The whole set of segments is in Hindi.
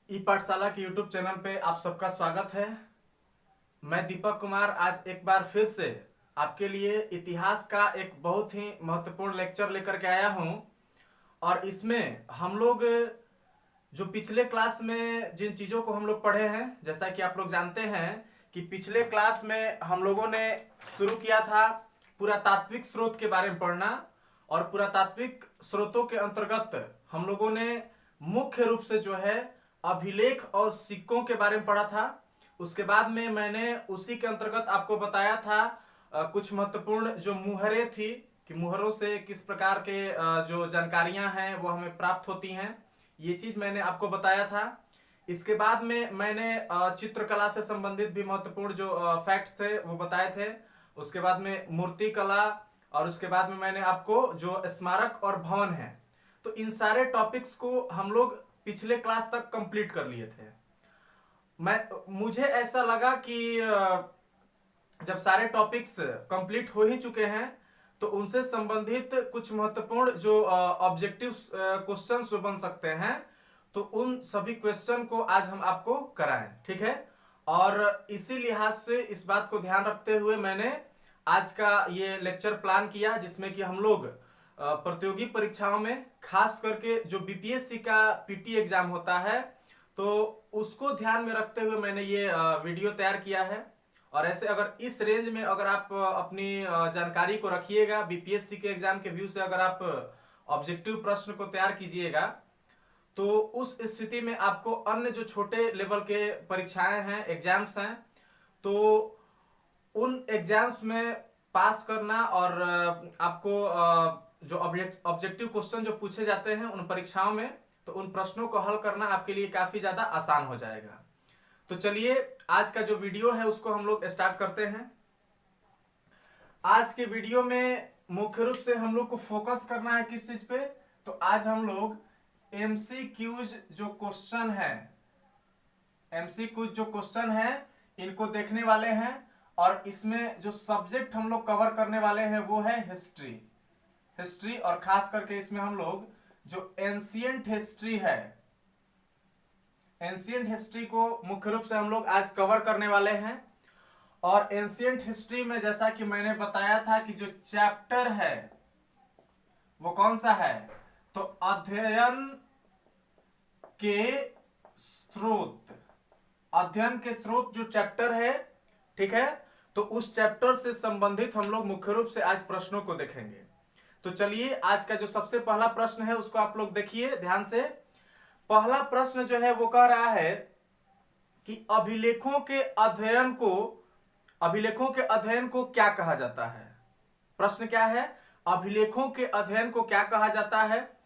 ई पाठशाला के यूट्यूब चैनल पे आप सबका स्वागत है। मैं दीपक कुमार आज एक बार फिर से आपके लिए इतिहास का एक बहुत ही महत्वपूर्ण लेक्चर लेकर के आया हूं। और इसमें हम लोग जो पिछले क्लास में जिन चीज़ों को हम लोग पढ़े हैं, जैसा कि आप लोग जानते हैं कि पिछले क्लास में हम लोगों ने शुरू किया था पुरातात्विक स्रोत के बारे में पढ़ना। और पुरातात्विक स्रोतों के अंतर्गत हम लोगों ने मुख्य रूप से जो है अभिलेख और सिक्कों के बारे में पढ़ा था। उसके बाद में मैंने उसी के अंतर्गत आपको बताया था कुछ महत्वपूर्ण जो मुहरें थी कि मुहरों से किस प्रकार के जो जानकारियां हैं वो हमें प्राप्त होती हैं। ये चीज मैंने आपको बताया था। इसके बाद में मैंने चित्रकला से संबंधित भी महत्वपूर्ण जो फैक्ट थे वो बताए थे। उसके बाद में मूर्ति कला, और उसके बाद में मैंने आपको जो स्मारक और भवन है, तो इन सारे टॉपिक्स को हम लोग पिछले क्लास तक कंप्लीट कर लिए थे। मुझे ऐसा लगा कि जब सारे टॉपिक्स कंप्लीट हो ही चुके हैं तो उनसे संबंधित कुछ महत्वपूर्ण जो ऑब्जेक्टिव क्वेश्चंस जो बन सकते हैं, तो उन सभी क्वेश्चन को आज हम आपको कराएं, ठीक है। और इसी लिहाज से इस बात को ध्यान रखते हुए मैंने आज का ये लेक्चर प्लान किया, जिसमें कि हम लोग प्रतियोगी परीक्षाओं में खास करके जो बीपीएससी का पीटी एग्जाम होता है, तो उसको ध्यान में रखते हुए मैंने ये वीडियो तैयार किया है। और ऐसे अगर इस रेंज में अगर आप अपनी जानकारी को रखिएगा, बीपीएससी के एग्जाम के व्यू से अगर आप ऑब्जेक्टिव प्रश्न को तैयार कीजिएगा, तो उस स्थिति में आपको अन्य जो छोटे लेवल के परीक्षाएं हैं, एग्जाम्स हैं, तो उन एग्जाम्स में पास करना और आपको जो ऑब्जेक्टिव क्वेश्चन जो पूछे जाते हैं उन परीक्षाओं में, तो उन प्रश्नों को हल करना आपके लिए काफी ज्यादा आसान हो जाएगा। तो चलिए आज का जो वीडियो है उसको हम लोग स्टार्ट करते हैं। आज के वीडियो में मुख्य रूप से हम लोग को फोकस करना है किस चीज पे, तो आज हम लोग एमसीक्यूज जो क्वेश्चन है, एमसीक्यूज जो क्वेश्चन है इनको देखने वाले हैं। और इसमें जो सब्जेक्ट हम लोग कवर करने वाले हैं वो है हिस्ट्री। और खास करके इसमें हम लोग जो एंशिएंट हिस्ट्री है, एंशिएंट हिस्ट्री को मुख्य रूप से हम लोग आज कवर करने वाले हैं। और एंशिएंट हिस्ट्री में जैसा कि मैंने बताया था कि जो चैप्टर है वो कौन सा है, तो अध्ययन के स्रोत, अध्ययन के स्रोत जो चैप्टर है, ठीक है। तो उस चैप्टर से संबंधित हम लोग मुख्य रूप से आज प्रश्नों को देखेंगे। तो चलिए आज का जो सबसे पहला प्रश्न है उसको आप लोग देखिए ध्यान से। पहला प्रश्न जो है वो कह रहा है कि अभिलेखों के अध्ययन को क्या कहा जाता है। प्रश्न क्या है, अभिलेखों के अध्ययन को क्या कहा जाता है।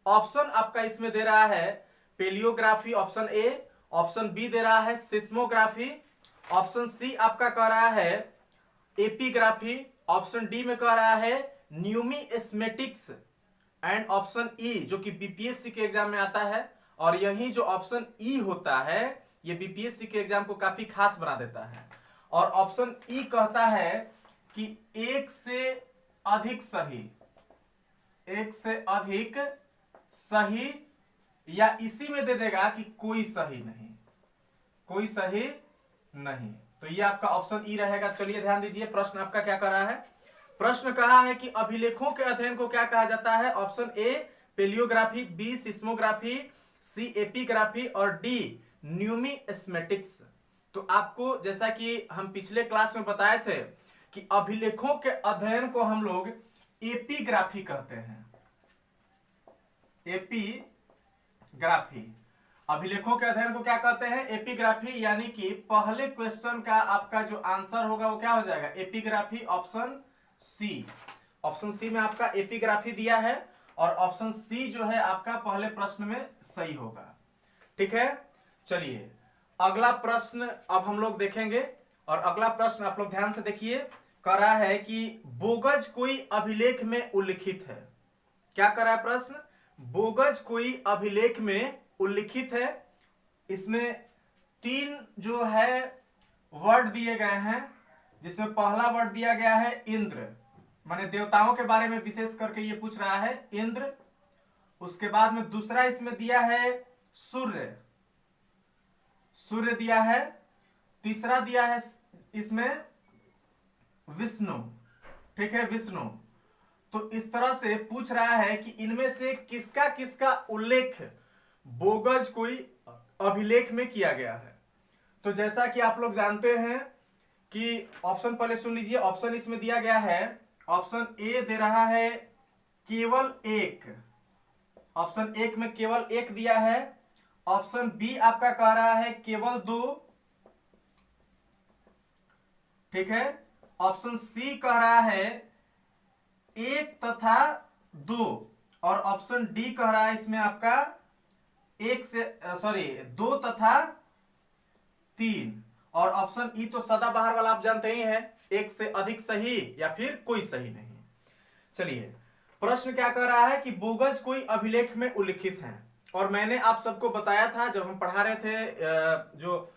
ऑप्शन आपका इसमें दे रहा है palaeography, option A. Option B दे रहा है सिस्मोग्राफी। ऑप्शन सी आपका कह रहा है एपिग्राफी। ऑप्शन डी में कह रहा है न्यूमिस्मेटिक्स। एंड ऑप्शन ई जो कि बीपीएससी के एग्जाम में आता है, और यही जो ऑप्शन ई होता है ये बीपीएससी के एग्जाम को काफी खास बना देता है। और ऑप्शन ई कहता है कि एक से अधिक सही, या इसी में दे देगा कि कोई सही नहीं। तो ये आपका ऑप्शन ई रहेगा। चलिए ध्यान दीजिए, प्रश्न आपका क्या कर रहा है। प्रश्न कहा है कि अभिलेखों के अध्ययन को क्या कहा जाता है। Option A palaeography, B seismography, C epigraphy और डी न्यूमिस्मेटिक्स। तो आपको जैसा कि हम पिछले क्लास में बताए थे कि अभिलेखों के अध्ययन को हम लोग एपिग्राफी कहते हैं। एपिग्राफी, अभिलेखों के अध्ययन को क्या कहते हैं, एपिग्राफी। यानी कि पहले क्वेश्चन का आपका जो आंसर होगा वो क्या हो जाएगा, epigraphy, option C. Option C में आपका एपिग्राफी दिया है और ऑप्शन सी जो है आपका पहले प्रश्न में सही होगा, ठीक है। चलिए अगला प्रश्न अब हम लोग देखेंगे। और अगला प्रश्न आप लोग ध्यान से देखिए, कह रहा है कि बोगज कोई अभिलेख में उल्लिखित है। क्या कर रहा है प्रश्न, बोगज कोई अभिलेख में उल्लिखित है। इसमें तीन जो है वर्ड दिए गए हैं, जिसमें पहला वर्ड दिया गया है इंद्र, माने देवताओं के बारे में विशेष करके ये पूछ रहा है, इंद्र। उसके बाद में दूसरा इसमें दिया है सूर्य, सूर्य दिया है, तीसरा दिया है इसमें विष्णु, ठीक है, विष्णु। तो इस तरह से पूछ रहा है कि इनमें से किसका किसका उल्लेख बोगज कोई अभिलेख में किया गया है। तो जैसा कि आप लोग जानते हैं कि ऑप्शन पहले सुन लीजिए। ऑप्शन इसमें दिया गया है, ऑप्शन ए दे रहा है केवल एक, ऑप्शन एक में केवल एक दिया है। ऑप्शन बी आपका कह रहा है केवल दो, ठीक है। ऑप्शन सी कह रहा है एक तथा दो, और ऑप्शन डी कह रहा है इसमें आपका एक से दो तथा तीन, और ऑप्शन ई तो सदाबहार वाला आप जानते ही हैं, एक से अधिक सही या फिर कोई सही नहीं। चलिए, प्रश्न क्या कह रहा है कि बोगज कोई अभिलेख में उल्लिखित हैं। और मैंने आप सबको बताया था जब हम पढ़ा रहे थे जो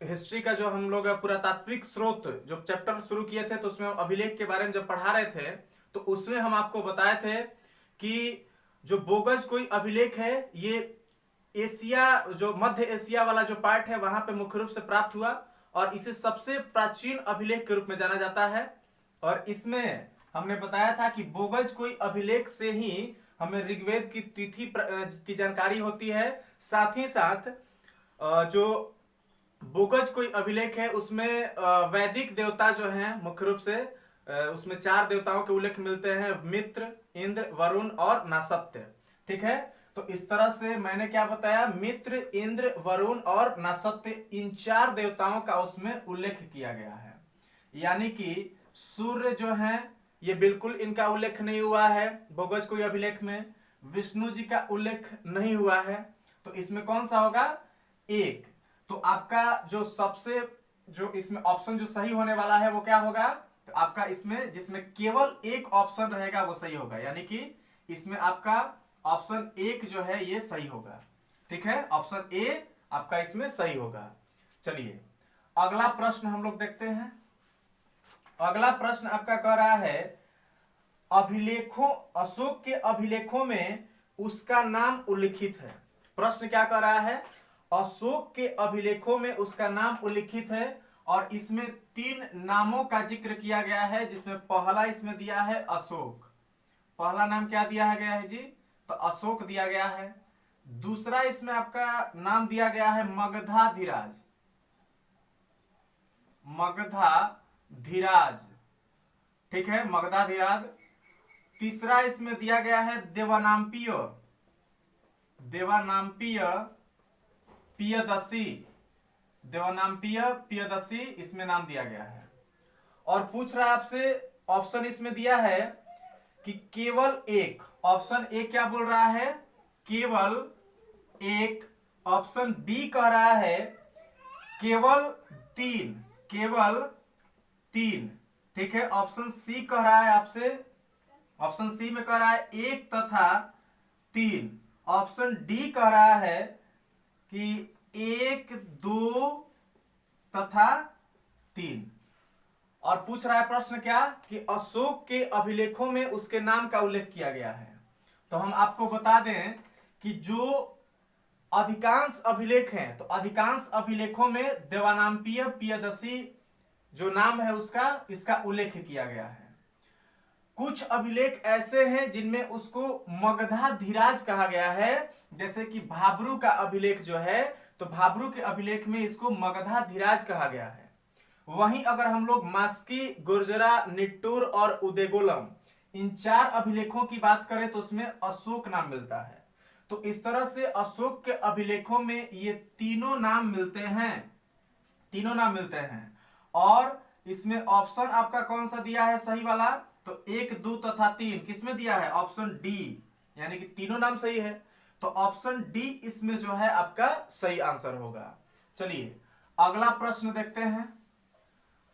हिस्ट्री का जो हम लोग पुरातात्विक स्रोत जो चैप्टर शुरू किए थे, तो उसमें हम अभिलेख के बारे में जब पढ़ा रहे थे तो उसमें हम आपको बताए थे कि जो बोगज कोई अभिलेख है ये एशिया, जो मध्य एशिया वाला जो पार्ट है वहां पे मुख्य रूप से प्राप्त हुआ, और इसे सबसे प्राचीन अभिलेख के रूप में जाना जाता है। और इसमें हमने बताया था कि बोगज कोई अभिलेख से ही हमें ऋग्वेद की तिथि की जानकारी होती है। साथ ही साथ जो बोगज कोई अभिलेख है उसमें वैदिक देवता जो हैं मुख्य रूप से उसमें 4 देवताओं के उल्लेख मिलते हैं, मित्र, इंद्र, वरुण और नासत्य, ठीक है। तो इस तरह से मैंने क्या बताया, मित्र, इंद्र, वरुण और नासत्य, इन 4 देवताओं का उसमें उल्लेख किया गया है। यानी कि सूर्य जो है ये बिल्कुल इनका उल्लेख नहीं हुआ है बोगज कोई अभिलेख में। विष्णु जी का उल्लेख नहीं हुआ है, तो इसमें कौन सा होगा, एक। तो आपका जो सबसे जो इसमें ऑप्शन जो सही होने वाला है वो क्या होगा, तो आपका इसमें जिसमें केवल एक ऑप्शन रहेगा वो सही होगा। यानी कि इसमें आपका ऑप्शन एक जो है ये सही होगा, ठीक है। ऑप्शन ए आपका इसमें सही होगा। चलिए, अगला प्रश्न हम लोग देखते हैं। अगला प्रश्न आपका कह रहा है अभिलेखों, अशोक के अभिलेखों में उसका नाम उल्लिखित है। प्रश्न क्या कह रहा है, अशोक के अभिलेखों में उसका नाम उल्लिखित है, और इसमें 3 नामों का जिक्र किया गया है, जिसमें पहला इसमें दिया है अशोक। पहला नाम क्या दिया गया है जी, तो अशोक दिया गया है। दूसरा इसमें आपका नाम दिया गया है मगधाधिराज, मगधाधिराज, ठीक है, मगधाधिराज। तीसरा इसमें दिया गया है देवानाम्पिय, देवानाम्पिय पियदसी, देवानाम्पिय पियदसी इसमें नाम दिया गया है। और पूछ रहा है आपसे, ऑप्शन इसमें दिया है कि केवल एक, ऑप्शन ए क्या बोल रहा है, केवल एक। ऑप्शन बी कह रहा है केवल 3, केवल 3, ठीक है। ऑप्शन सी कह रहा है आपसे, ऑप्शन सी में कह रहा है 1 तथा 3। ऑप्शन डी कह रहा है कि 1, 2 तथा 3। और पूछ रहा है प्रश्न क्या, कि अशोक के अभिलेखों में उसके नाम का उल्लेख किया गया है। तो हम आपको बता दें कि जो अधिकांश अभिलेख हैं, तो अधिकांश अभिलेखों में देवानाम्पिय पियदसी जो नाम है उसका, इसका उल्लेख किया गया है। कुछ अभिलेख ऐसे हैं जिनमें उसको मगधाधिराज कहा गया है, जैसे कि भाब्रू का अभिलेख जो है, तो भाब्रू के अभिलेख में इसको मगधाधिराज कहा गया है। वहीं अगर हम लोग मास्की, गुर्जरा, निट्टूर और उदेगोलम, इन 4 अभिलेखों की बात करें तो उसमें अशोक नाम मिलता है। तो इस तरह से अशोक के अभिलेखों में ये तीनों नाम मिलते हैं, तीनों नाम मिलते हैं। और इसमें ऑप्शन आपका कौन सा दिया है सही वाला, तो 1, 2 तथा 3 किसमें दिया है, ऑप्शन डी, यानी कि तीनों नाम सही है। तो ऑप्शन डी इसमें जो है आपका सही आंसर होगा। चलिए, अगला प्रश्न देखते हैं।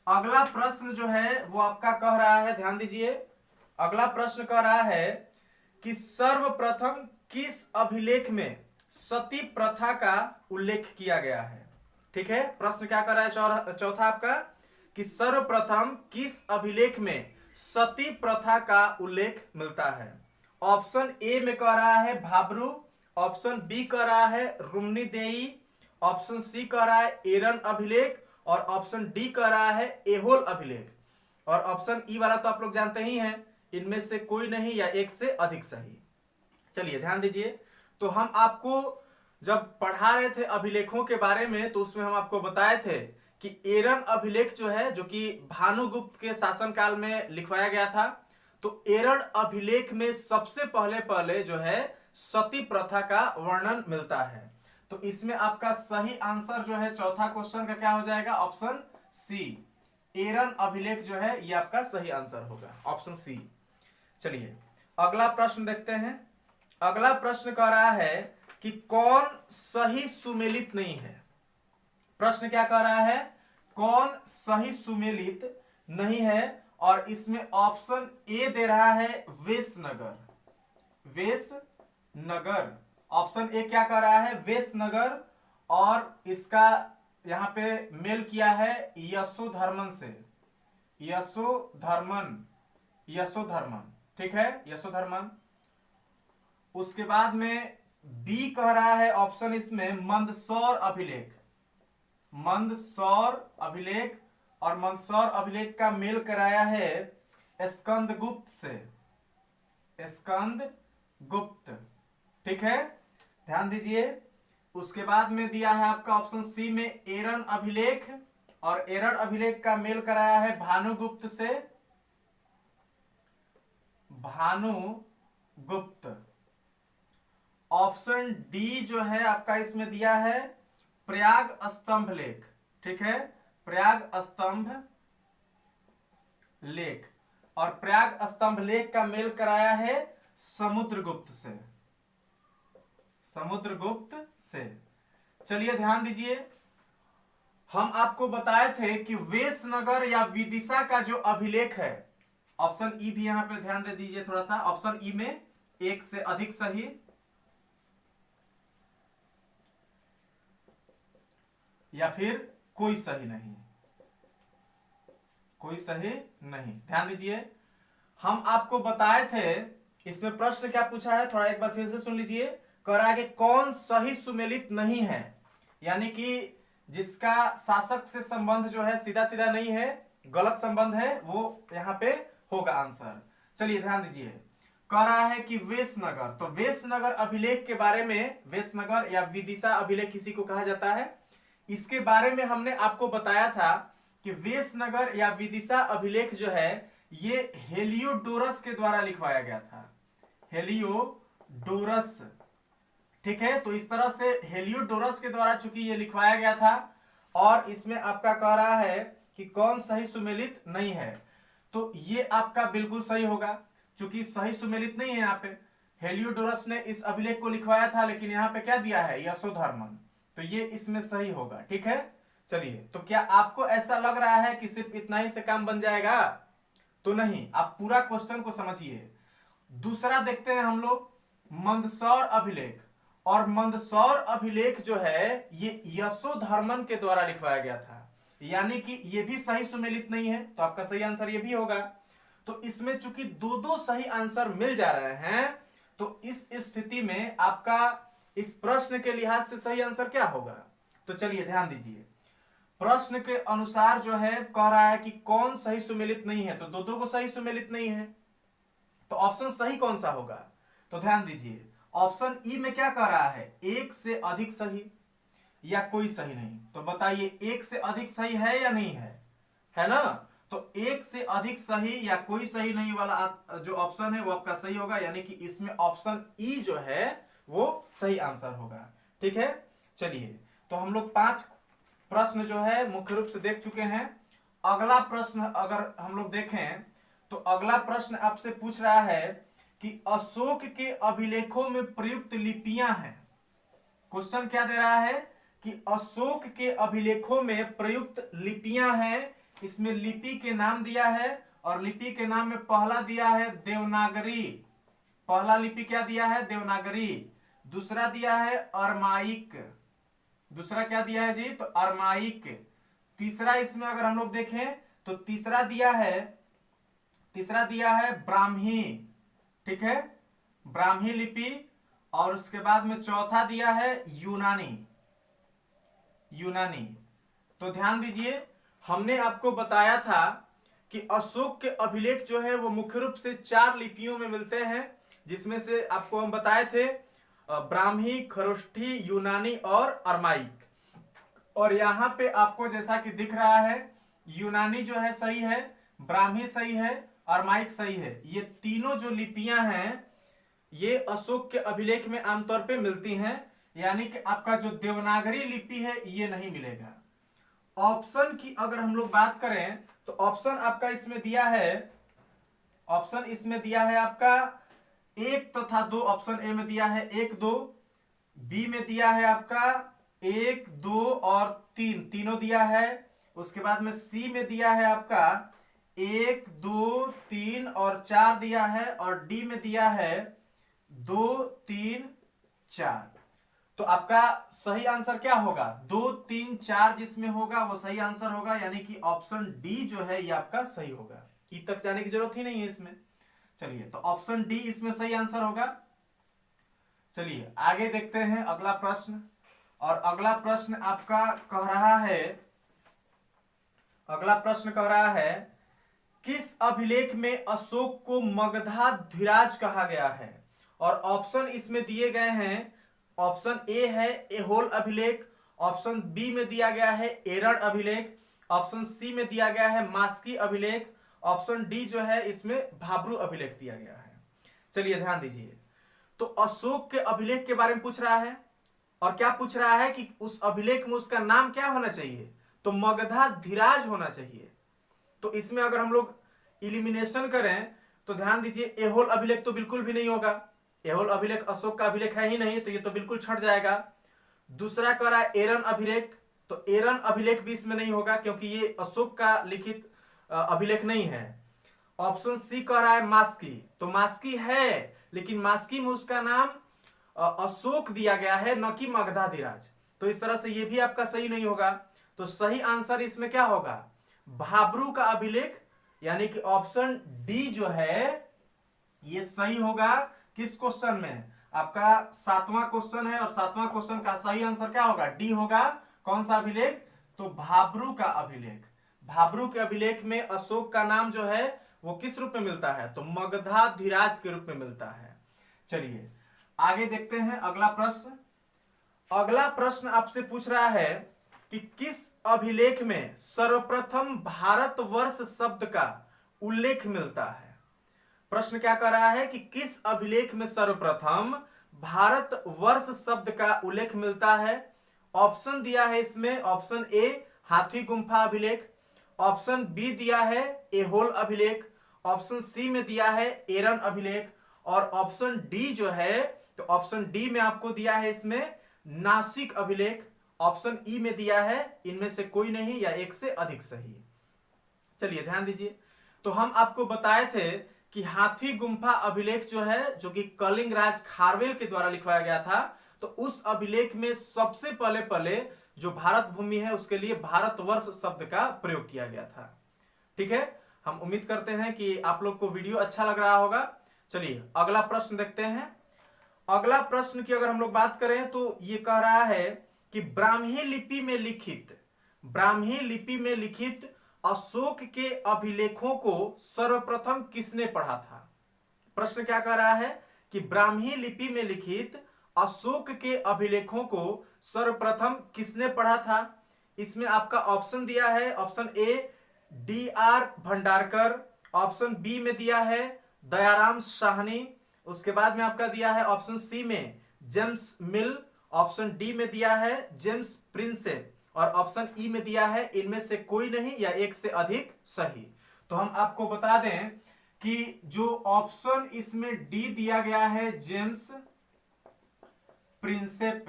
अगला प्रश्न जो है वो आपका कह रहा है, ध्यान दीजिए, अगला प्रश्न कह रहा है कि सर्वप्रथम किस अभिलेख में सती प्रथा का उल्लेख किया गया है, ठीक है। प्रश्न क्या कर रहा है चौथा आपका, कि सर्वप्रथम किस अभिलेख में सती प्रथा का उल्लेख मिलता है। ऑप्शन ए में कह रहा है भाब्रू, ऑप्शन बी कह रहा है रुम्नीदेई, ऑप्शन सी कह रहा है एरन अभिलेख, और ऑप्शन डी कह रहा है एहोल अभिलेख, और ऑप्शन ई वाला तो आप लोग जानते ही हैं, इनमें से कोई नहीं या एक से अधिक सही। चलिए ध्यान दीजिए, तो हम आपको जब पढ़ा रहे थे अभिलेखों के बारे में तो उसमें हम आपको बताए थे कि एरन अभिलेख जो है, जो कि भानुगुप्त के शासनकाल में लिखवाया गया था, तो एरन अभिलेख में सबसे पहले जो है सती प्रथा का वर्णन मिलता है। तो इसमें आपका सही आंसर जो है चौथा क्वेश्चन का क्या हो जाएगा, ऑप्शन सी, एरन अभिलेख जो है ये आपका सही आंसर होगा, ऑप्शन सी। चलिए अगला प्रश्न देखते हैं। अगला प्रश्न कह रहा है कि कौन सही सुमेलित नहीं है। प्रश्न क्या कह रहा है, कौन सही सुमेलित नहीं है, और इसमें ऑप्शन ए दे रहा है वेशनगर। वेशनगर, ऑप्शन ए क्या कह रहा है, वेशनगर, और इसका यहां पे मेल किया है यशोधर्मन से, यशोधर्मन, ठीक है, यशोधर्मन। उसके बाद में बी कह रहा है ऑप्शन इसमें मंदसौर अभिलेख, मंदसौर अभिलेख, और मंदसौर अभिलेख का मेल कराया है स्कंदगुप्त से, स्कंदगुप्त, ठीक है, ध्यान दीजिए। उसके बाद में दिया है आपका ऑप्शन सी में एरन अभिलेख, और एरन अभिलेख का मेल कराया है भानुगुप्त से, भानुगुप्त। ऑप्शन डी जो है आपका इसमें दिया है प्रयाग स्तंभ लेख, ठीक है, प्रयाग स्तंभ लेख, और प्रयाग स्तंभ लेख का मेल कराया है समुद्रगुप्त से, समुद्रगुप्त से। चलिए ध्यान दीजिए, हम आपको बताए थे कि वेशनगर या विदिशा का जो अभिलेख है, ऑप्शन ई भी यहां पे ध्यान दे दीजिए थोड़ा सा, ऑप्शन ई में एक से अधिक सही, या फिर कोई सही नहीं, कोई सही नहीं। ध्यान दीजिए, हम आपको बताए थे, इसमें प्रश्न क्या पूछा है, थोड़ा एक बार फिर से सुन लीजिए। कह रहा है कि कौन सही सुमेलित नहीं है, यानी कि जिसका शासक से संबंध जो है सीधा सीधा नहीं है, गलत संबंध है, वो यहां पे होगा आंसर। चलिए ध्यान दीजिए, कह रहा है कि वेशनगर, तो वेशनगर अभिलेख के बारे में, वेशनगर या विदिशा अभिलेख किसी को कहा जाता है, इसके बारे में हमने आपको बताया था कि वेशनगर या विदिशा अभिलेख जो है ये हेलियोडोरस के द्वारा लिखवाया गया था, हेलियोडोरस, ठीक है। तो इस तरह से हेलियोडोरस के द्वारा चूंकि ये लिखवाया गया था, और इसमें आपका कह रहा है कि कौन सही सुमेलित नहीं है, तो ये आपका बिल्कुल सही होगा, चूंकि सही सुमेलित नहीं है यहाँ पे। हेलियोडोरस ने इस अभिलेख को लिखवाया था, लेकिन यहाँ पे क्या दिया है, यशोधर्मन, तो ये इसमें सही होगा, ठीक है। चलिए, तो क्या आपको ऐसा लग रहा है कि सिर्फ इतना ही से काम बन जाएगा, तो नहीं, आप पूरा क्वेश्चन को समझिए। दूसरा देखते हैं हम लोग, मंदसौर अभिलेख, और मंदसौर अभिलेख जो है ये यशोधर्मन के द्वारा लिखवाया गया था, यानी कि ये भी सही सुमेलित नहीं है, तो आपका सही आंसर ये भी होगा। तो इसमें चूंकि दो दो सही आंसर मिल जा रहे हैं, तो इस स्थिति में आपका इस प्रश्न के लिहाज से सही आंसर क्या होगा। तो चलिए ध्यान दीजिए, प्रश्न के अनुसार जो है कह रहा है कि कौन सही सुमेलित नहीं है, तो दो दो को सही सुमेलित नहीं है, तो ऑप्शन सही कौन सा होगा। तो ध्यान दीजिए, ऑप्शन ई में क्या कह रहा है, एक से अधिक सही या कोई सही नहीं। तो बताइए, एक से अधिक सही है या नहीं है ना। तो एक से अधिक सही या कोई सही नहीं वाला जो ऑप्शन है वो आपका सही होगा, यानी कि इसमें ऑप्शन ई जो है वो सही आंसर होगा, ठीक है। चलिए, तो हम लोग 5 प्रश्न जो है मुख्य रूप से देख चुके हैं। अगला प्रश्न अगर हम लोग देखें, तो अगला प्रश्न आपसे पूछ रहा है कि अशोक के अभिलेखों में प्रयुक्त लिपियां हैं। क्वेश्चन क्या दे रहा है कि अशोक के अभिलेखों में प्रयुक्त लिपियां हैं, इसमें लिपि के नाम दिया है, और लिपि के नाम में पहला दिया है देवनागरी, पहला लिपि क्या दिया है, देवनागरी। दूसरा दिया है अरमाइक, दूसरा क्या दिया है जी, तो अरमाइक। तीसरा इसमें अगर हम लोग देखें तो तीसरा दिया है ब्राह्मी, ठीक है, ब्राह्मी लिपि। और उसके बाद में चौथा दिया है यूनानी, यूनानी। तो ध्यान दीजिए, हमने आपको बताया था कि अशोक के अभिलेख जो है वो मुख्य रूप से 4 लिपियों में मिलते हैं, जिसमें से आपको हम बताए थे ब्राह्मी, खरोष्ठी, यूनानी और अरमाइक। और यहां पे आपको जैसा कि दिख रहा है, यूनानी जो है सही है, ब्राह्मी सही है, अरमाइक सही है। ये तीनों जो लिपियां हैं ये अशोक के अभिलेख में आमतौर पे मिलती हैं, यानी कि आपका जो देवनागरी लिपि है ये नहीं मिलेगा। ऑप्शन की अगर हम लोग बात करें तो ऑप्शन आपका इसमें दिया है, ऑप्शन इसमें दिया है आपका 1 तथा 2। ऑप्शन ए में दिया है 1 2, बी में दिया है आपका 1 2 और 3, तीनों दिया है। उसके बाद में सी में दिया है आपका 1 2 3 और 4 दिया है, और डी में दिया है 2 3 4। तो आपका सही आंसर क्या होगा? 2 3 4 जिसमें होगा वो सही आंसर होगा, यानी कि ऑप्शन डी जो है ये आपका सही होगा। ई तक जाने की जरूरत ही नहीं है इसमें। चलिए, तो ऑप्शन डी इसमें सही आंसर होगा। चलिए आगे देखते हैं अगला प्रश्न। और अगला प्रश्न आपका कह रहा है, अगला प्रश्न कह रहा है किस अभिलेख में अशोक को मगधा धिराज कहा गया है? और ऑप्शन इसमें दिए गए हैं, ऑप्शन ए है एहोल अभिलेख, ऑप्शन बी में दिया गया है एरड़ अभिलेख, ऑप्शन सी में दिया गया है मास्की अभिलेख, ऑप्शन डी जो है इसमें भाब्रू अभिलेख दिया गया है। चलिए ध्यान दीजिए, तो अशोक के अभिलेख के बारे में पूछ रहा है, और क्या पूछ रहा है कि उस अभिलेख में उसका नाम क्या होना चाहिए? तो मगधा धिराज होना चाहिए। तो इसमें अगर हम लोग इलिमिनेशन करें तो ध्यान दीजिए, एहोल अभिलेख तो बिल्कुल भी नहीं होगा, एहोल अभिलेख अशोक का अभिलेख है ही नहीं, तो ये तो बिल्कुल छट जाएगा। दूसरा कह रहा है एरन अभिलेख, तो एरन अभिलेख भी इसमें नहीं होगा क्योंकि ये अशोक का लिखित अभिलेख नहीं है। ऑप्शन सी कह रहा है मास्की, तो मास्की है लेकिन मास्की में उसका नाम अशोक दिया गया है, न कि मगधाधिराज। तो इस तरह से ये भी आपका सही नहीं होगा। तो सही आंसर इसमें क्या होगा? भाब्रू का अभिलेख, यानी कि ऑप्शन डी जो है ये सही होगा। किस क्वेश्चन में? आपका 7वां क्वेश्चन है, और 7वां क्वेश्चन का सही आंसर क्या होगा? डी होगा। कौन सा अभिलेख? तो भाब्रू का अभिलेख। भाब्रू के अभिलेख में अशोक का नाम जो है वो किस रूप में मिलता है? तो मगधाधिराज के रूप में मिलता है। चलिए आगे देखते हैं अगला प्रश्न। अगला प्रश्न आपसे पूछ रहा है कि किस अभिलेख में सर्वप्रथम भारतवर्ष शब्द का उल्लेख मिलता है? प्रश्न क्या कर रहा है कि किस अभिलेख में सर्वप्रथम भारतवर्ष शब्द का उल्लेख मिलता है? ऑप्शन दिया है इसमें, ऑप्शन ए हाथी गुम्फा अभिलेख, ऑप्शन बी दिया है एहोल अभिलेख, ऑप्शन सी में दिया है एरन अभिलेख, और ऑप्शन डी जो है, तो ऑप्शन डी में आपको दिया है इसमें नासिक अभिलेख, ऑप्शन ई में दिया है इनमें से कोई नहीं या एक से अधिक सही। चलिए ध्यान दीजिए, तो हम आपको बताए थे कि हाथी गुम्फा अभिलेख जो है, जो कि कलिंग राज खारवेल के द्वारा लिखवाया गया था, तो उस अभिलेख में सबसे पहले जो भारत भूमि है उसके लिए भारतवर्ष शब्द का प्रयोग किया गया था। ठीक है, हम उम्मीद करते हैं कि आप लोग को वीडियो अच्छा लग रहा होगा। चलिए अगला प्रश्न देखते हैं। अगला प्रश्न की अगर हम लोग बात करें तो ये कह रहा है कि ब्राह्मी लिपि में लिखित अशोक के अभिलेखों को सर्वप्रथम किसने पढ़ा था? प्रश्न क्या कह रहा है कि ब्राह्मी लिपि में लिखित अशोक के अभिलेखों को सर्वप्रथम किसने पढ़ा था? इसमें आपका ऑप्शन दिया है, option A D R. Bhandarkar, option B में दिया है दयाराम साहनी, उसके बाद में आपका दिया है ऑप्शन सी में जेम्स मिल, ऑप्शन डी में दिया है जेम्स प्रिंसेप, और ऑप्शन ई में दिया है इनमें से कोई नहीं या एक से अधिक सही। तो हम आपको बता दें कि जो ऑप्शन इसमें डी दिया गया है जेम्स प्रिंसेप,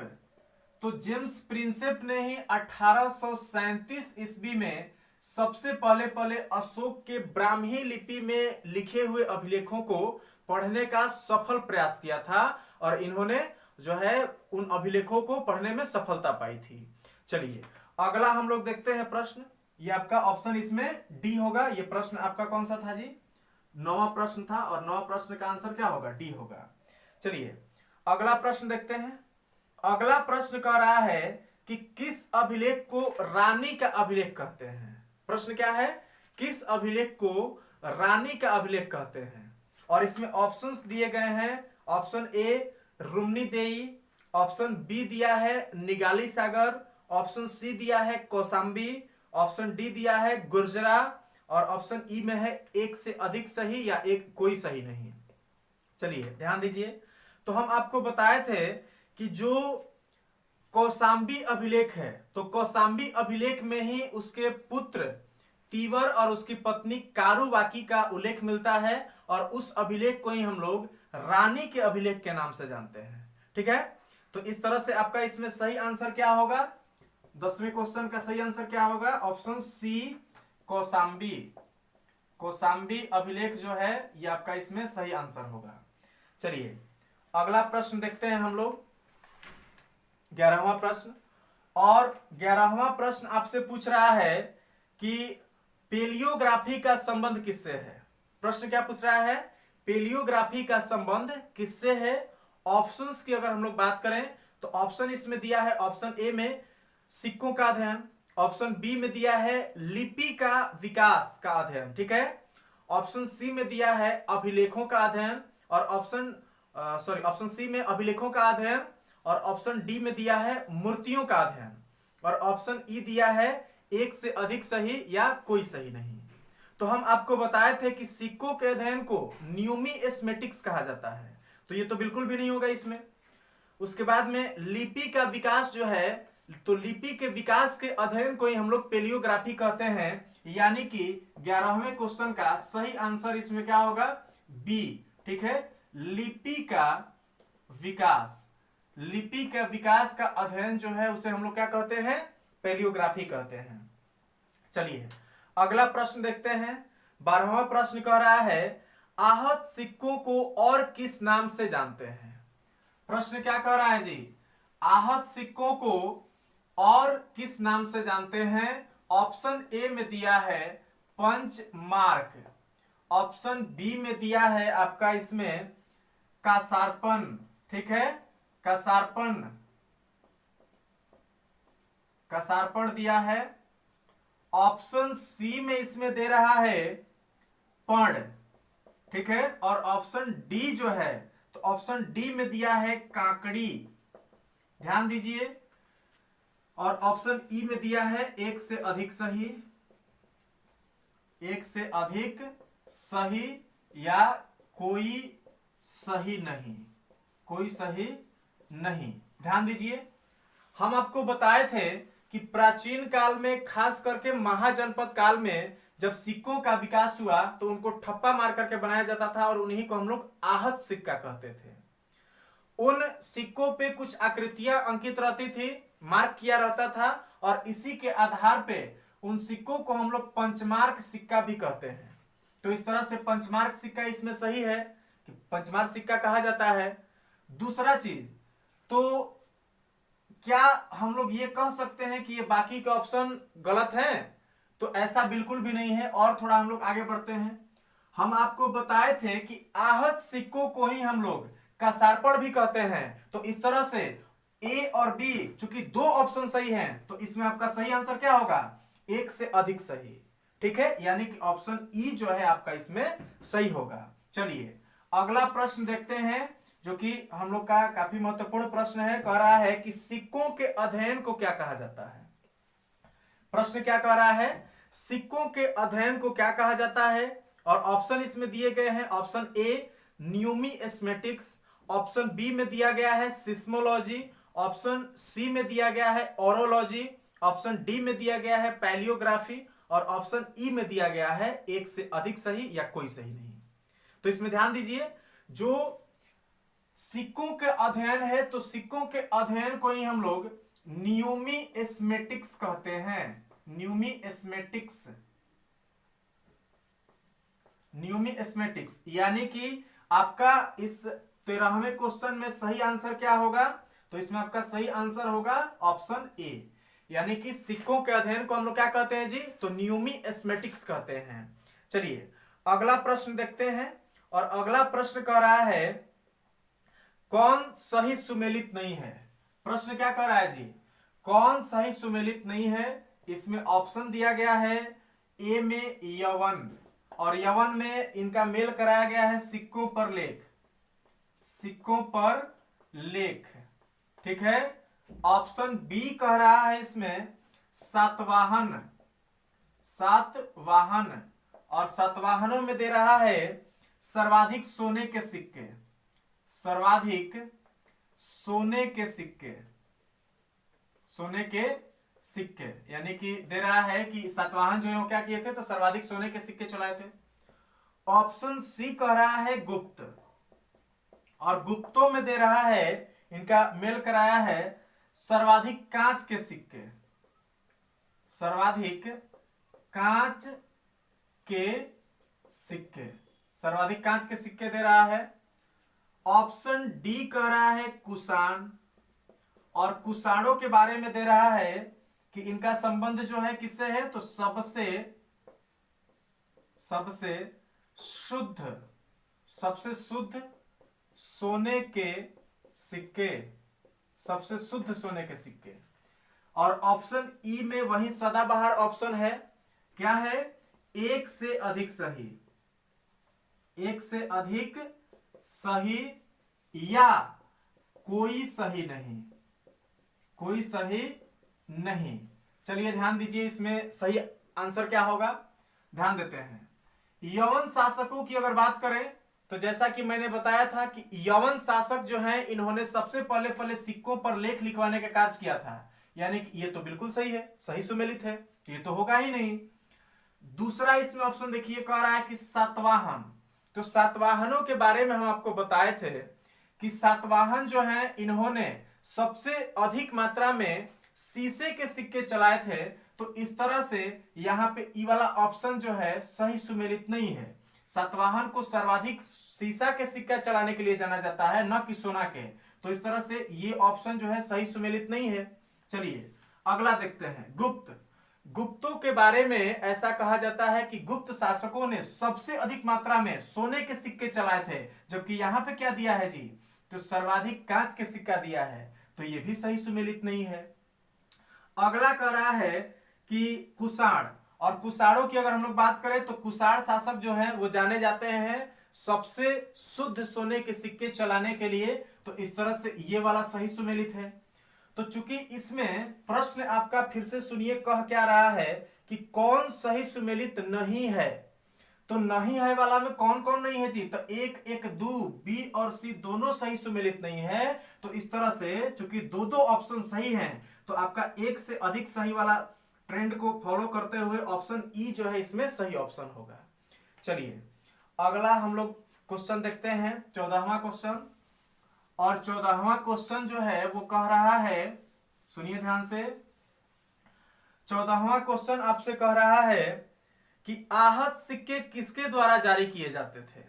तो जेम्स प्रिंसेप ने ही 1837 ईस्वी में सबसे पहले अशोक के ब्राह्मी लिपि में लिखे हुए अभिलेखों को पढ़ने का सफल प्रयास किया था, और इन्होंने जो है उन अभिलेखों को पढ़ने में सफलता पाई थी। चलिए अगला हम लोग देखते हैं प्रश्न। ये आपका ऑप्शन इसमें डी होगा। ये प्रश्न आपका कौन सा था जी? 9वां प्रश्न था, और 9वां प्रश्न का आंसर क्या होगा? डी होगा। चलिए अगला प्रश्न देखते हैं। अगला प्रश्न कह रहा है कि किस अभिलेख को रानी का अभिलेख कहते हैं। प्रश्न क्या है, किस अभिलेख को रानी का अभिलेख कहते हैं। और इसमें ऑप्शंस दिए गए हैं। ऑप्शन ए रुम्नीदेई, ऑप्शन बी दिया है निगाली सागर, ऑप्शन सी दिया है कौशाम्बी, ऑप्शन डी दिया है गुर्जरा, और ऑप्शन ई में है एक से अधिक सही या एक कोई सही नहीं। चलिए ध्यान दीजिए। तो हम आपको बताए थे कि जो कौशाम्बी अभिलेख है, तो कौशाम्बी अभिलेख में ही उसके पुत्र तीवर और उसकी पत्नी कारुवाकी का उल्लेख मिलता है, और उस अभिलेख को ही हम लोग रानी के अभिलेख के नाम से जानते हैं। ठीक है, तो इस तरह से आपका इसमें सही आंसर क्या होगा, 10वें क्वेश्चन का सही आंसर क्या होगा, ऑप्शन सी कौशाम्बी। कौशाम्बी अभिलेख जो है ये आपका इसमें सही आंसर होगा। चलिए अगला प्रश्न देखते हैं हम लोग, 11वां प्रश्न। और 11वां प्रश्न आपसे पूछ रहा है कि पेलियोग्राफी का संबंध किससे है। प्रश्न क्या पूछ रहा है, पेलियोग्राफी का संबंध किससे है। ऑप्शंस की अगर हम लोग बात करें तो ऑप्शन इसमें दिया है, ऑप्शन ए में सिक्कों का अध्ययन, ऑप्शन बी में दिया है लिपि का विकास का अध्ययन, ठीक है, ऑप्शन सी में दिया है अभिलेखों का अध्ययन, और ऑप्शन सी में अभिलेखों का अध्ययन, और ऑप्शन डी में दिया है मूर्तियों का अध्ययन, और ऑप्शन ई दिया है एक से अधिक सही या कोई सही नहीं। तो हम आपको बताए थे कि सिक्कों के अध्ययन को न्यूमिस्मेटिक्स कहा जाता है, तो ये तो बिल्कुल भी नहीं होगा इसमें। उसके बाद में लिपि का विकास जो है, तो लिपि के विकास के अध्ययन को ही हम लोग पेलियोग्राफी कहते हैं, यानी कि 11वें क्वेश्चन का सही आंसर इसमें क्या होगा, बी। ठीक है, लिपि का विकास, लिपि के विकास का अध्ययन जो है उसे हम लोग क्या कहते हैं, पेलियोग्राफी कहते हैं। चलिए अगला प्रश्न देखते हैं। 12वां प्रश्न कह रहा है आहत सिक्कों को और किस नाम से जानते हैं। प्रश्न क्या कह रहा है जी, आहत सिक्कों को और किस नाम से जानते हैं। ऑप्शन ए में दिया है पंचमार्क, ऑप्शन बी में दिया है आपका इसमें कासार्पण, ठीक है, कासार्पण, कासार्पण दिया है। ऑप्शन सी में इसमें दे रहा है पण, ठीक है, और ऑप्शन डी जो है, तो ऑप्शन डी में दिया है काकड़ी, ध्यान दीजिए, और ऑप्शन ई में दिया है एक से अधिक सही, एक से अधिक सही या कोई सही नहीं, कोई सही नहीं। ध्यान दीजिए, हम आपको बताए थे कि प्राचीन काल में, खास करके महाजनपद काल में, जब सिक्कों का विकास हुआ तो उनको ठप्पा मार करके बनाया जाता था, और उन्हीं को हम लोग आहत सिक्का कहते थे। उन सिक्कों पे कुछ आकृतियां अंकित रहती थी, मार्क किया रहता था, और इसी के आधार पे उन सिक्कों को हम लोग पंचमार्क सिक्का भी कहते हैं। तो इस तरह से पंचमार्क सिक्का इसमें सही है कि पंचमार्क सिक्का कहा जाता है। दूसरा चीज, तो क्या हम लोग ये कह सकते हैं कि ये बाकी के ऑप्शन गलत हैं, तो ऐसा बिल्कुल भी नहीं है। और थोड़ा हम लोग आगे बढ़ते हैं। हम आपको बताए थे कि आहत सिक्कों को ही हम लोग कासार्पण भी कहते हैं। तो इस तरह से ए और बी, चूंकि दो ऑप्शन सही हैं, तो इसमें आपका सही आंसर क्या होगा, एक से अधिक सही, ठीक है, यानी कि ऑप्शन ई जो है आपका इसमें सही होगा। चलिए अगला प्रश्न देखते हैं, जो कि हम लोग का काफी महत्वपूर्ण प्रश्न है। कह रहा है कि सिक्कों के अध्ययन को क्या कहा जाता है। प्रश्न क्या कह रहा है, सिक्कों के अध्ययन को क्या कहा जाता है। और ऑप्शन इसमें दिए गए हैं, option A numismatics, option B में दिया गया है सिस्मोलॉजी, ऑप्शन सी में दिया गया है ओरोलॉजी, ऑप्शन डी में दिया गया है पैलियोग्राफी, और ऑप्शन ई में दिया गया है एक से अधिक सही या कोई सही नहीं। तो इसमें ध्यान दीजिए, जो सिक्कों के अध्ययन है, तो सिक्कों के अध्ययन को ही हम लोग न्यूमिस्मेटिक्स कहते हैं। न्यूमिस्मेटिक्स, न्यूमिस्मेटिक्स, यानी कि आपका इस 13वें क्वेश्चन में सही आंसर क्या होगा, तो इसमें आपका सही आंसर होगा ऑप्शन ए, यानी कि सिक्कों के अध्ययन को हम लोग क्या कहते हैं जी, तो न्यूमिस्मेटिक्स कहते हैं। चलिए अगला प्रश्न देखते हैं। और अगला प्रश्न कह रहा है कौन सही सुमेलित नहीं है। प्रश्न क्या कह रहा है जी, कौन सही सुमेलित नहीं है? इसमें ऑप्शन दिया गया है ए में यवन, और यवन में इनका मेल कराया गया है सिक्कों पर लेख, सिक्कों पर लेख, ठीक है। ऑप्शन बी कह रहा है इसमें सातवाहन, सातवाहन, और सातवाहनों में दे रहा है सर्वाधिक सोने के सिक्के, सर्वाधिक सोने के सिक्के, सोने के सिक्के, यानी कि दे रहा है कि सातवाहन जो है वो क्या किए थे, तो सर्वाधिक सोने के सिक्के चलाए थे। ऑप्शन सी कह रहा है गुप्त, और गुप्तों में दे रहा है, इनका मेल कराया है सर्वाधिक कांच के सिक्के, सर्वाधिक कांच के सिक्के, सर्वाधिक कांच के सिक्के दे रहा है। ऑप्शन डी कह रहा है कुषाण, और कुषाणों के बारे में दे रहा है कि इनका संबंध जो है किससे है, तो सबसे शुद्ध, सबसे शुद्ध सोने के सिक्के, सबसे शुद्ध सोने के सिक्के। और ऑप्शन ई में वही सदाबहार ऑप्शन है, क्या है, एक से अधिक सही, एक से अधिक सही या कोई सही नहीं, कोई सही नहीं। चलिए ध्यान दीजिए, इसमें सही आंसर क्या होगा, ध्यान देते हैं। यवन शासकों की अगर बात करें तो जैसा कि मैंने बताया था कि यवन शासक जो हैं इन्होंने सबसे पहले पहले सिक्कों पर लेख लिखवाने का कार्य किया था, यानी कि ये तो बिल्कुल सही है, सही सुमेलित है, ये तो होगा ही नहीं। दूसरा इसमें ऑप्शन देखिए कह रहा है कि सातवाहन, तो सातवाहनों के बारे में हम आपको बताए थे कि सातवाहन जो हैं इन्होंने सबसे अधिक मात्रा में शीशे के सिक्के चलाए थे, तो इस तरह से यहां पे ई वाला ऑप्शन जो है सही सुमेलित नहीं है। सातवाहन को सर्वाधिक शीशा के सिक्का चलाने के लिए जाना जाता है, न कि सोना के, तो इस तरह से ये ऑप्शन जो है सही सुमेलित नहीं है। चलिए अगला देखते हैं, गुप्त। गुप्तों के बारे में ऐसा कहा जाता है कि गुप्त शासकों ने सबसे अधिक मात्रा में सोने के सिक्के चलाए थे, जबकि यहां पे क्या दिया है जी, तो सर्वाधिक कांच के सिक्का दिया है, तो ये भी सही सुमेलित नहीं है। अगला कह रहा है कि कुषाण, और कुषाणों की अगर हम लोग बात करें तो कुषाण शासक जो है वो जाने जाते हैं सबसे शुद्ध सोने के सिक्के चलाने के लिए, तो इस तरह से ये वाला सही सुमेलित है। तो चूंकि इसमें प्रश्न आपका फिर से सुनिए कह क्या रहा है कि कौन सही सुमेलित नहीं है, तो नहीं है वाला में कौन कौन नहीं है जी, तो एक एक दो, बी और सी दोनों सही सुमेलित नहीं है। तो इस तरह से चूंकि दो दो ऑप्शन सही हैं, तो आपका एक से अधिक सही वाला ट्रेंड को फॉलो करते हुए ऑप्शन ई जो है इसमें सही ऑप्शन होगा। चलिए अगला हम लोग क्वेश्चन देखते हैं, 14वां क्वेश्चन। और 14वां क्वेश्चन जो है वो कह रहा है, सुनिए ध्यान से, 14वां क्वेश्चन आपसे कह रहा है कि आहत सिक्के किसके द्वारा जारी किए जाते थे।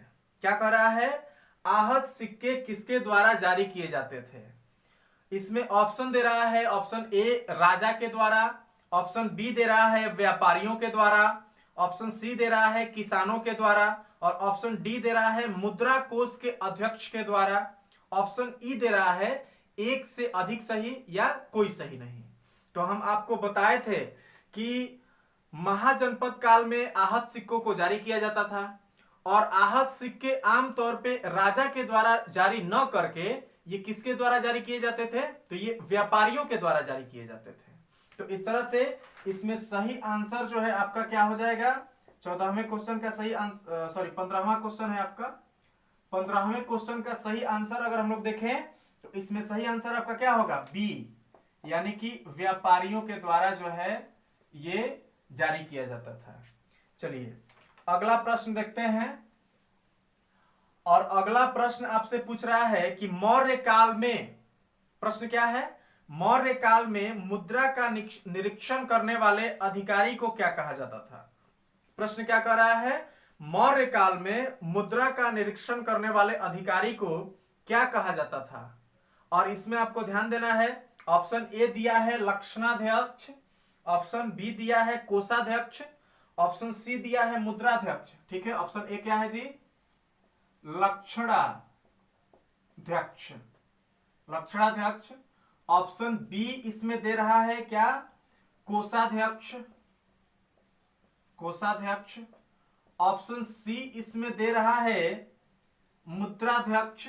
क्या कह रहा है, आहत सिक्के किसके द्वारा जारी किए जाते थे। इसमें ऑप्शन दे रहा है, ऑप्शन ए राजा के द्वारा, ऑप्शन बी दे रहा है व्यापारियों के द्वारा, ऑप्शन सी दे रहा है किसानों के द्वारा, और ऑप्शन डी दे रहा है मुद्रा कोष के अध्यक्ष के द्वारा, ऑप्शन ई दे रहा है एक से अधिक सही या कोई सही नहीं। तो हम आपको बताए थे कि महाजनपद काल में आहत सिक्कों को जारी किया जाता था, और आहत सिक्के आमतौर पे राजा के द्वारा जारी न करके ये किसके द्वारा जारी किए जाते थे, तो ये व्यापारियों के द्वारा जारी किए जाते थे। तो इस तरह से इसमें सही आंसर जो है आपका क्या हो जाएगा, 14वें क्वेश्चन का सही आंसर, सॉरी 15वां क्वेश्चन है आपका, 15वें क्वेश्चन का सही आंसर अगर हम लोग देखें तो इसमें सही आंसर आपका क्या होगा, बी, यानी कि व्यापारियों के द्वारा जो है ये जारी किया जाता था। चलिए अगला प्रश्न देखते हैं, और अगला प्रश्न आपसे पूछ रहा है कि मौर्य काल में, प्रश्न क्या है, मौर्य काल में मुद्रा का निरीक्षण करने वाले अधिकारी को क्या कहा जाता था। प्रश्न क्या कर रहा है, मौर्य काल में मुद्रा का निरीक्षण करने वाले अधिकारी को क्या कहा जाता था। और इसमें आपको ध्यान देना है, ऑप्शन ए दिया है लक्षणाध्यक्ष, ऑप्शन बी दिया है कोषाध्यक्ष, ऑप्शन सी दिया है मुद्राध्यक्ष। ठीक है, ऑप्शन ए क्या है जी, लक्षणाध्यक्ष, लक्षणाध्यक्ष, ऑप्शन बी इसमें दे रहा है क्या, कोषाध्यक्ष, कोषाध्यक्ष। ऑप्शन सी इसमें दे रहा है मुद्राध्यक्ष,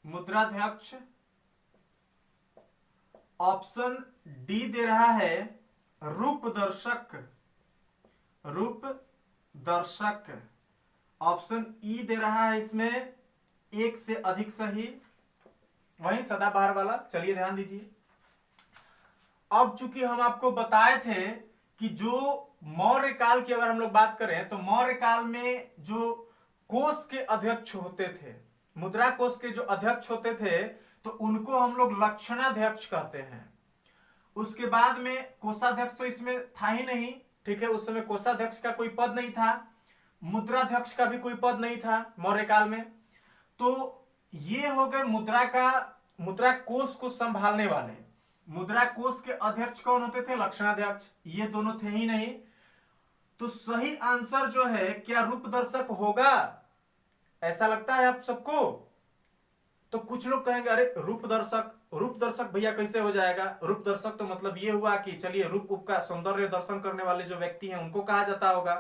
मुद्राध्यक्ष। ऑप्शन डी दे रहा है रूपदर्शक, रूपदर्शक। ऑप्शन ई दे रहा है इसमें एक से अधिक सही, वहीं सदाबहार वाला। चलिए ध्यान दीजिए। अब चूंकि हम आपको बताए थे कि जो मौर्य काल की अगर हम लोग बात करें तो मौर्य काल में जो कोष के अध्यक्ष होते थे, मुद्रा कोष के जो अध्यक्ष होते थे, तो उनको हम लोग लक्षणाध्यक्ष कहते हैं। उसके बाद में कोषाध्यक्ष तो इसमें था ही नहीं, ठीक है, उस समय कोषाध्यक्ष का कोई पद नहीं था, मुद्राध्यक्ष का भी कोई पद नहीं था मौर्य काल में। तो ये हो गए मुद्रा कोष को संभालने वाले। मुद्रा कोष के अध्यक्ष कौन होते थे, लक्षणाध्यक्ष। ये दोनों थे ही नहीं। तो सही आंसर जो है क्या रूपदर्शक होगा, ऐसा लगता है आप सबको? तो कुछ लोग कहेंगे अरे रूपदर्शक, रूपदर्शक भैया कैसे हो जाएगा? रूपदर्शक तो मतलब ये हुआ कि चलिए रूप का सौंदर्य दर्शन करने वाले जो व्यक्ति हैं उनको कहा जाता होगा।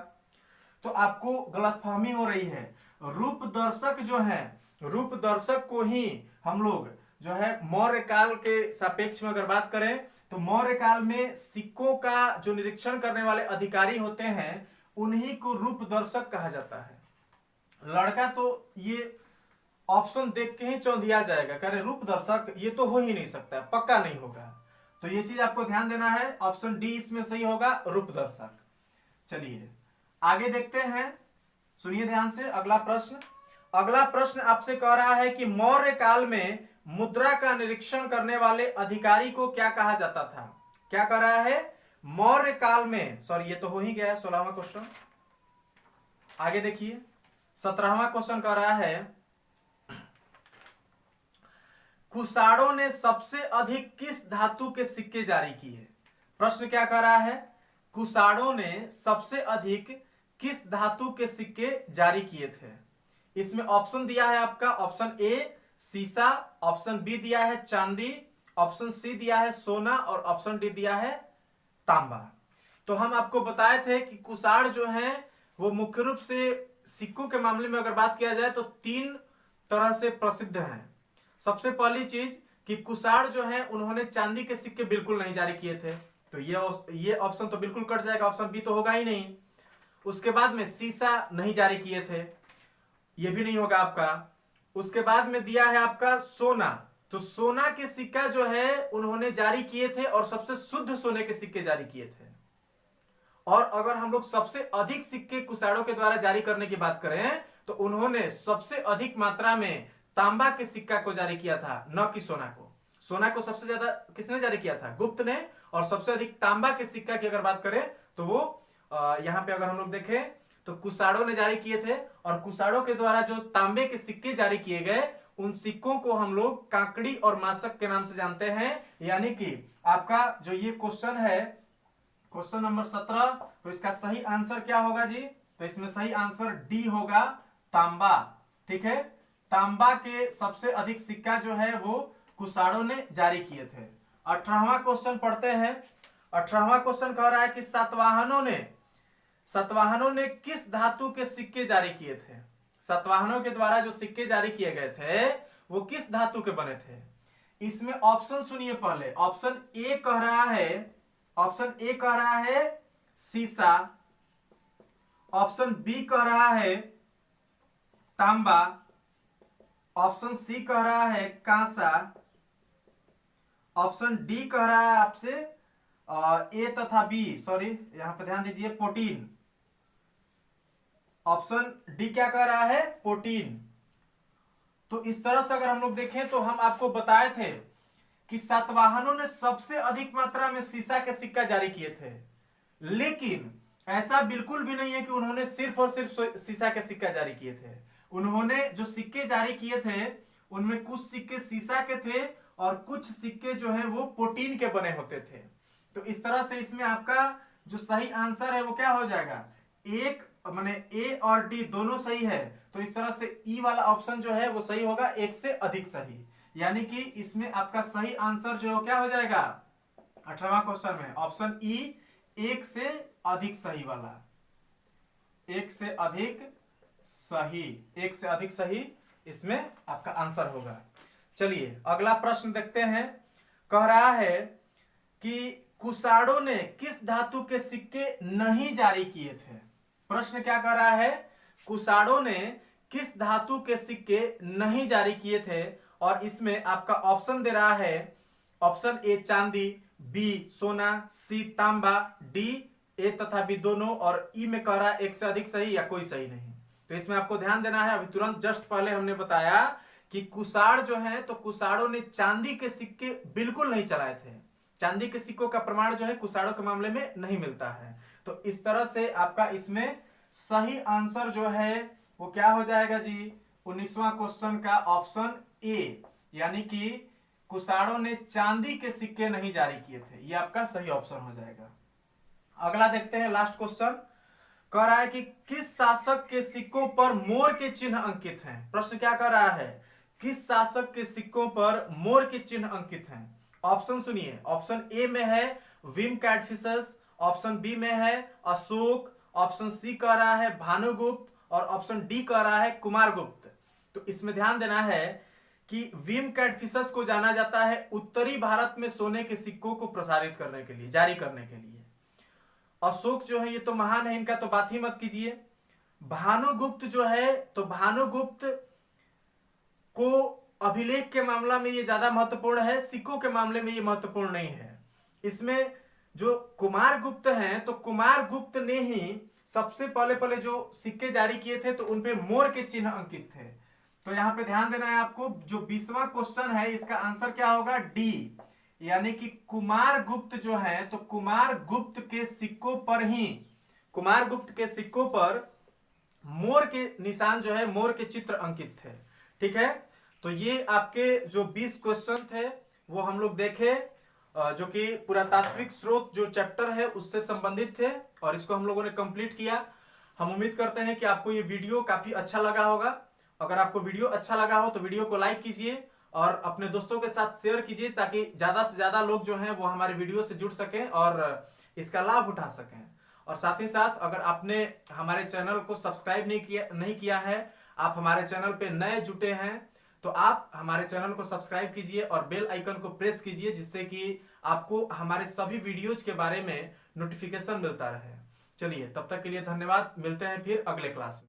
तो आपको गलतफहमी हो रही है। रूपदर्शक जो है, रूपदर्शक को ही हम लोग जो है मौर्य काल के सापेक्ष में अगर बात करें तो मौर्य काल में सिक्कों का जो निरीक्षण करने वाले अधिकारी होते हैं उन्हीं को रूपदर्शक कहा जाता है। लड़का तो ये ऑप्शन देख के ही चौंधिया जाएगा, कह रहे रूपदर्शक, ये तो हो ही नहीं सकता, पक्का नहीं होगा। तो ये चीज आपको ध्यान देना है। ऑप्शन डी इसमें सही होगा, रूपदर्शक। चलिए आगे देखते हैं, सुनिए ध्यान से अगला प्रश्न। अगला प्रश्न आपसे कह रहा है कि मौर्य काल में मुद्रा का निरीक्षण करने वाले अधिकारी को क्या कहा जाता था? क्या कह रहा है? मौर्य काल में, सॉरी ये तो हो ही गया है 16वां क्वेश्चन। आगे देखिए 17वां क्वेश्चन कह रहा है कुषाणों ने सबसे अधिक किस धातु के सिक्के जारी किए? प्रश्न क्या कह रहा है? कुषाणों ने सबसे अधिक किस धातु के सिक्के जारी किए थे? इसमें ऑप्शन दिया है आपका, ऑप्शन ए सीसा, ऑप्शन बी दिया है चांदी, ऑप्शन सी दिया है सोना और ऑप्शन डी दिया है तांबा। तो हम आपको बताए थे कि कुषाण जो है वो मुख्य रूप से सिक्कों के मामले में अगर बात किया जाए तो 3 तरह से प्रसिद्ध हैं। सबसे पहली चीज कि कुषाण जो है उन्होंने चांदी के सिक्के बिल्कुल नहीं जारी किए थे, तो ये ऑप्शन तो बिल्कुल कट जाएगा, ऑप्शन बी तो होगा ही नहीं। उसके बाद में सीसा नहीं जारी किए थे, ये भी नहीं होगा आपका। उसके बाद में दिया है आपका सोना, तो सोना के सिक्का जो है उन्होंने जारी किए थे और सबसे शुद्ध सोने के सिक्के जारी किए थे। और अगर हम लोग सबसे अधिक सिक्के कुषाणों के द्वारा जारी करने की बात करें तो उन्होंने सबसे अधिक मात्रा में तांबा के सिक्का को जारी किया था, न कि सोना को। सोना को सबसे ज्यादा किसने जारी किया था? गुप्त ने। और सबसे अधिक तांबा के सिक्का की अगर बात करें तो वो यहां पे अगर हम लोग देखें तो कुषाणों ने जारी किए थे। और कुषाणों के द्वारा जो तांबे के सिक्के जारी किए गए उन सिक्कों को हम लोग काकड़ी और मासक के नाम से जानते हैं। यानी कि आपका जो ये क्वेश्चन है, क्वेश्चन नंबर 17, तो इसका सही आंसर क्या होगा जी? तो इसमें सही आंसर डी होगा, तांबा। ठीक है, तांबा के सबसे अधिक सिक्का जो है वो कुषाणों ने जारी किए थे। 18वां क्वेश्चन पढ़ते हैं। 18वां क्वेश्चन कह रहा है कि सातवाहनों ने किस धातु के सिक्के जारी किए थे? सातवाहनों के द्वारा जो सिक्के जारी किए गए थे वो किस धातु के बने थे? इसमें ऑप्शन सुनिए पहले। ऑप्शन ए कह रहा है सीसा, ऑप्शन बी कह रहा है तांबा, ऑप्शन सी कह रहा है कांसा, ऑप्शन डी कह रहा है आपसे ए तथा बी, सॉरी यहां पर ध्यान दीजिए, प्रोटीन। ऑप्शन डी क्या कह रहा है? प्रोटीन। तो इस तरह से अगर हम लोग देखें तो हम आपको बताए थे कि सातवाहनों ने सबसे अधिक मात्रा में सीसा के सिक्का जारी किए थे, लेकिन ऐसा बिल्कुल भी नहीं है कि उन्होंने सिर्फ और सिर्फ सीसा के सिक्का जारी किए थे। उन्होंने जो सिक्के जारी किए थे उनमें कुछ सिक्के सीसा के थे और कुछ सिक्के जो है वो प्रोटीन के बने होते थे। तो इस तरह से इसमें आपका जो सही आंसर है वो क्या हो जाएगा? एक माने ए और डी दोनों सही है, तो इस तरह से ई वाला ऑप्शन जो है वो सही होगा, एक से अधिक सही। यानी कि इसमें आपका सही आंसर जो क्या हो जाएगा 18वां क्वेश्चन में ऑप्शन ई, एक से अधिक सही वाला, एक से अधिक सही, एक से अधिक सही इसमें आपका आंसर होगा। चलिए अगला प्रश्न देखते हैं। कह रहा है कि कुसाडो ने किस धातु के सिक्के नहीं जारी किए थे। प्रश्न क्या कर रहा है, कुसाडो ने किस धातु के सिक्के नहीं जारी किए थे, और इसमें आपका ऑप्शन दे रहा है ऑप्शन ए चांदी, बी सोना, सी तांबा, डी ए तथा बी दोनों, और ई में कह रहा है एक से अधिक सही या कोई सही नहीं। तो इसमें आपको ध्यान देना है, अभी तुरंत जस्ट पहले हमने बताया कि कुसाड जो है तो कुसाडो ने चांदी के सिक्के बिल्कुल नहीं चलाए थे। चांदी के सिक्कों का प्रमाण जो है कुसाडो के मामले में नहीं मिलता है। तो इस तरह से आपका इसमें सही आंसर जो है वो क्या हो जाएगा जी, 19वां क्वेश्चन का ऑप्शन ए, यानी कि कुसाडो ने चांदी के सिक्के नहीं जारी किए थे, ये आपका सही ऑप्शन हो जाएगा। अगला देखते हैं लास्ट क्वेश्चन। कह रहा है कि किस शासक के सिक्कों पर मोर के चिन्ह अंकित हैं। प्रश्न क्या कर रहा है, किस शासक के सिक्कों पर मोर के चिन्ह अंकित हैं। ऑप्शन सुनिए, ऑप्शन ए में है विम कैडफिसस, ऑप्शन बी में है अशोक, ऑप्शन सी कह रहा है भानुगुप्त, और ऑप्शन डी कह रहा है कुमारगुप्त। तो इसमें ध्यान देना है कि विम कैडफिसस को जाना जाता है उत्तरी भारत में सोने के सिक्कों को प्रसारित करने के लिए, जारी करने के लिए। अशोक जो है ये तो महान है, इनका तो बात ही मत कीजिए। भानुगुप्त जो है तो भानुगुप्त को अभिलेख के मामला में ये ज्यादा महत्वपूर्ण है, सिक्कों के मामले में ये महत्वपूर्ण नहीं है। इसमें जो कुमारगुप्त हैं तो कुमारगुप्त ने ही सबसे पहले जो सिक्के जारी किए थे तो उनपे मोर के चिन्ह अंकित थे। तो यहां पे ध्यान देना है आपको, जो 20वां क्वेश्चन है इसका आंसर क्या होगा, डी, यानी कि कुमारगुप्त जो है तो कुमारगुप्त के सिक्कों पर ही, कुमारगुप्त के सिक्कों पर मोर के निशान जो है, मोर के चित्र अंकित थे। ठीक है, तो ये आपके जो 20 क्वेश्चन थे वो हम लोग देखे, जो कि पुरातात्विक स्रोत जो चैप्टर है उससे संबंधित थे, और इसको हम लोगों ने कंप्लीट किया। हम उम्मीद करते हैं कि आपको ये वीडियो काफी अच्छा लगा होगा। अगर आपको वीडियो अच्छा लगा हो तो वीडियो को लाइक कीजिए और अपने दोस्तों के साथ शेयर कीजिए, ताकि ज्यादा से ज्यादा लोग जो हैं वो हमारे वीडियो से जुड़ सकें और इसका लाभ उठा सकें। और साथ ही साथ अगर आपने हमारे चैनल को सब्सक्राइब नहीं किया है, आप हमारे चैनल पे नए जुटे हैं, तो आप हमारे चैनल को सब्सक्राइब कीजिए और बेल आइकन को प्रेस कीजिए, जिससे कि आपको हमारे सभी वीडियोज के बारे में नोटिफिकेशन मिलता रहे। चलिए तब तक के लिए धन्यवाद, मिलते हैं फिर अगले क्लास में।